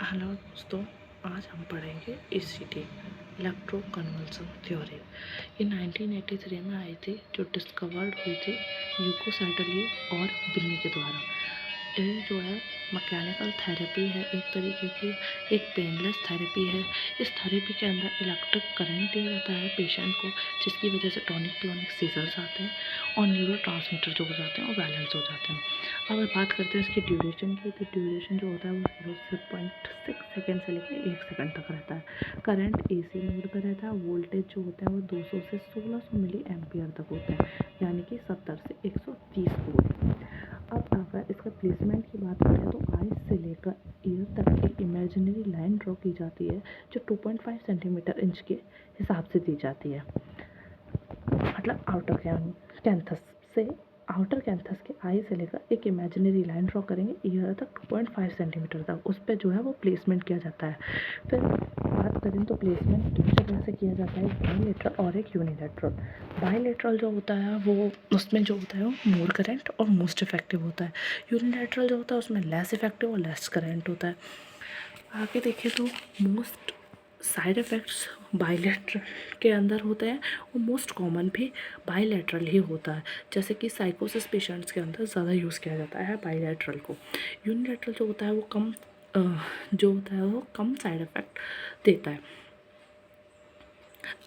Hello दोस्तों, आज हम पढ़ेंगे ईसीटी इलेक्ट्रोकन्वल्सन थ्योरी। ये 1983 में आई थी, जो डिस्कवर्ड हुई थी यूको सैटली और बिन्नी के द्वारा। ये जो है मैकेनिकल थेरेपी है, एक तरीके की एक पेनलेस थेरेपी है। इस थेरेपी के अंदर इलेक्ट्रिक करंट दिया जाता है पेशेंट को, जिसकी वजह से टॉनिक क्लोनिक सीजर्स आते हैं और न्यूरो ट्रांसमीटर जो हो जाते हैं वो बैलेंस हो जाते हैं। अगर बात करते हैं इसकी ड्यूरेशन की, तो ड्यूरेशन जो होता है वो 0.6 सेकेंड से लेकर 1 सेकेंड तक रहता है। करंट एसी मोड पर रहता है। वोल्टेज जो होता है वो 200 से 1600 मिली एम्पियर तक होता है, यानी कि 70 से 130 वोल्ट। अब अगर इसका प्लेसमेंट की बात करें तो आई से लेकर ईयर तक एक इमेजिनरी लाइन ड्रॉ की जाती है, जो 2.5 सेंटीमीटर इंच के हिसाब से दी जाती है। मतलब आउटर कैंथस के आई से लेकर एक इमेजिनरी लाइन ड्रॉ करेंगे ईयर तक 2.5 सेंटीमीटर तक, उस पर जो है वो प्लेसमेंट किया जाता है। फिर बात करें तो प्लेसमेंट दो जगह से किया जाता है, एक बाईलेटरल और एक यूनिलेटरल। बाईलेटरल जो होता है वो उसमें जो होता है वो मोर करंट और मोस्ट इफेक्टिव होता है। यूनिलेटरल जो होता है उसमें लेस इफेक्टिव और लेस करंट होता है। आगे देखें तो मोस्ट साइड इफ़ेक्ट्स बाईलेटरल के अंदर होते हैं और मोस्ट कॉमन भी बाईलेटरल ही होता है, जैसे कि साइकोसिस पेशेंट्स के अंदर ज़्यादा यूज़ किया जाता है बाईलेटरल को। यूनिलेटरल जो होता है वो कम साइड इफ़ेक्ट देता है।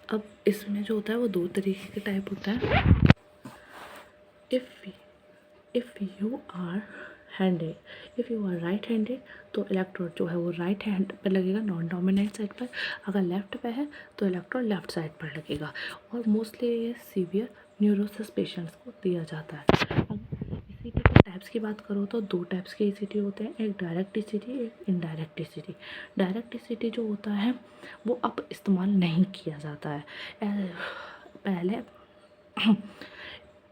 अब इसमें जो होता है वो दो तरीके के टाइप होता है। If you are right handed तो इलेक्ट्रोड जो है वो राइट हैंड पर लगेगा, नॉन डोमिनेंट साइड पर। अगर लेफ्ट पे है तो इलेक्ट्रोड लेफ्ट साइड पर लगेगा। और मोस्टली ये सीवियर न्यूरोसिस पेशेंट्स को दिया जाता है। अगर ईसीटी के टाइप्स की बात करो तो दो टाइप्स के ईसीटी होते हैं, एक डायरेक्ट ईसीटी, एक इनडायरेक्ट ईसीटी। डायरेक्ट ईसीटी जो होता है वो अब इस्तेमाल नहीं किया जाता है। पहले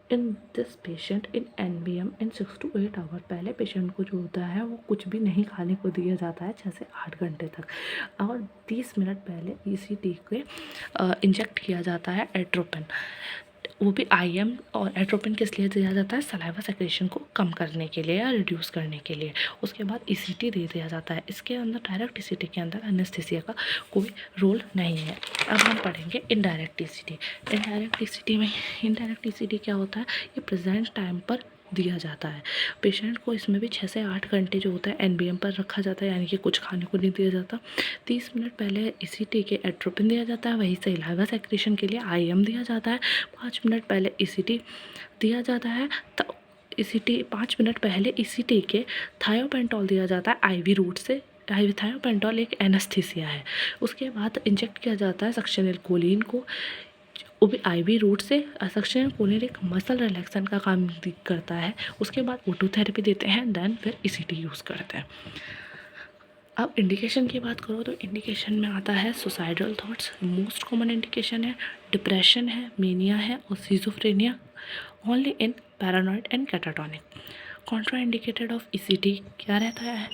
in this patient in NBM in 6 to 8 hour, पहले पेशेंट को जो होता है वो कुछ भी नहीं खाने को दिया जाता है 6 से 8 घंटे तक। और 30 मिनट पहले ईसीटी के इंजेक्ट किया जाता है एट्रोपिन, वो भी IM। और एट्रोपिन किस लिए दिया जाता है? सलाइवा सेक्रेशन को कम करने के लिए या रिड्यूस करने के लिए। उसके बाद ईसीटी दे दिया जाता है। इसके अंदर डायरेक्ट ईसीटी के अंदर एनेस्थीसिया का कोई रोल नहीं है। अब हम पढ़ेंगे इनडायरेक्ट ईसीटी। इनडायरेक्ट ईसीटी क्या होता है? ये प्रेजेंट टाइम पर दिया जाता है। पेशेंट को इसमें भी 6 से 8 घंटे जो होता है NBM पर रखा जाता है, यानी कि कुछ खाने को नहीं दिया जाता। 30 मिनट पहले ईसीटी के एट्रोपिन दिया जाता है, वहीं से सलाइवा सेक्रेशन के लिए IM दिया जाता है। 5 मिनट पहले ईसीटी दिया जाता है, तो ईसीटी 5 मिनट पहले ईसीटी के थायोपेंटोल दिया जाता है IV रूट से। थायोपेंटोल एक एनेस्थीसिया है। उसके बाद इंजेक्ट किया जाता है सक्शनल कोलिन को, वो भी IV रूट से। सक्शनल कोलिन एक मसल रिलैक्सन का काम करता है। उसके बाद ओटोथेरेपी देते हैं, देन फिर ईसीटी यूज़ करते हैं। अब इंडिकेशन की बात करो तो इंडिकेशन में आता है suicidal thoughts, most common indication है। डिप्रेशन है, मेनिया है और schizophrenia, only in paranoid and catatonic. Contra indicated of ECT क्या रहता है?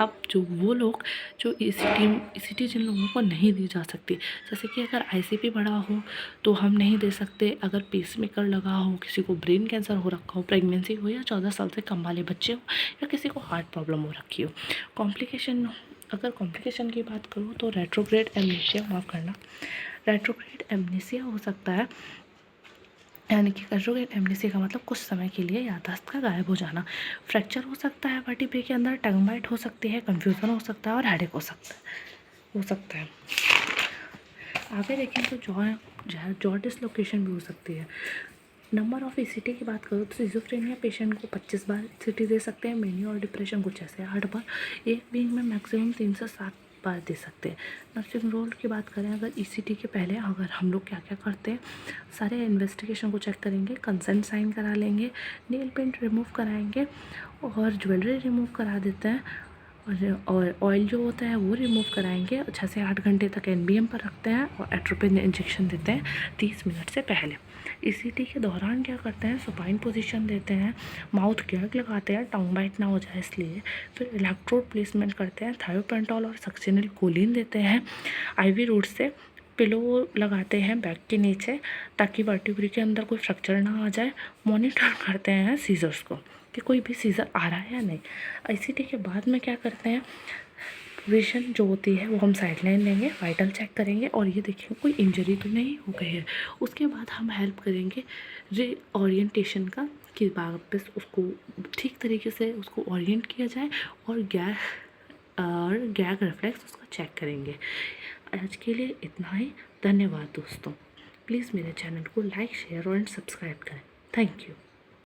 अब जो वो लोग जो ईसीटी जिन लोगों को नहीं दी जा सकती, जैसे कि अगर ICP बढ़ा हो तो हम नहीं दे सकते, अगर पेसमेकर लगा हो, किसी को ब्रेन कैंसर हो रखा हो, प्रेगनेंसी हो, या 14 साल से कम वाले बच्चे हो, या किसी को हार्ट प्रॉब्लम हो रखी हो। कॉम्प्लिकेशन की बात करूँ तो रेट्रोग्रेड एमनेसिया, माफ़ करना, रेट्रोग्रेड एमनेसिया हो सकता है, यानी कि रेट्रोग्रेड एमनेसिया का मतलब कुछ समय के लिए याददाश्त का गायब हो जाना। फ्रैक्चर हो सकता है वर्टिब्रे के अंदर, टंग बाइट हो सकती है, कन्फ्यूज़न हो सकता है और हेडेक हो सकता है। आगे देखें तो जॉ डिसलोकेशन भी हो सकती है। नंबर ऑफ ईसीटी की बात करो तो सिजोफ्रेनिया पेशेंट को 25 बार ईसीटी दे सकते हैं, मेनिया और डिप्रेशन को 6 से 8 बार, एक वीक में मैक्सिमम 3 से 7 बार दे सकते हैं। नर्सिंग रोल की बात करें, अगर ईसीटी के पहले अगर हम लोग क्या क्या करते हैं, सारे इन्वेस्टिगेशन को चेक करेंगे, कंसेंट साइन करा लेंगे, नेल पेंट रिमूव कराएंगे और ज्वेलरी रिमूव करा देते हैं, और ऑयल जो होता है वो रिमूव कराएंगे, 6 से 8 घंटे तक NBM पर रखते हैं और एट्रोपिन इंजेक्शन देते हैं 30 मिनट से पहले। ईसीटी के दौरान क्या करते हैं? सुपाइन पोजीशन देते हैं, माउथ गैग लगाते हैं, टंग बाइट ना हो जाए इसलिए। फिर इलेक्ट्रोड प्लेसमेंट करते हैं, थायोपेंटोल और सक्सिनिल कोलिन देते हैं, IV रूट से पिलो लगाते हैं बैक के नीचे ताकि वर्टिब्रे के अंदर कोई फ्रैक्चर ना आ जाए। मॉनिटर करते हैं सीजर्स को कि कोई भी सीज़र आ रहा है या नहीं। ICT के बाद में क्या करते हैं? विजन जो होती है वो हम साइडलाइन लेंगे, वाइटल चेक करेंगे और ये देखेंगे कोई इंजरी तो नहीं हो गई है। उसके बाद हम हेल्प करेंगे रीओरिएंटेशन का, कि वापस उसको ठीक तरीके से उसको ओरिएंट किया जाए और गैग रिफ्लेक्स उसका चेक करेंगे। आज के लिए इतना ही। धन्यवाद दोस्तों। प्लीज़ मेरे चैनल को लाइक, शेयर और सब्सक्राइब करें। Thank you.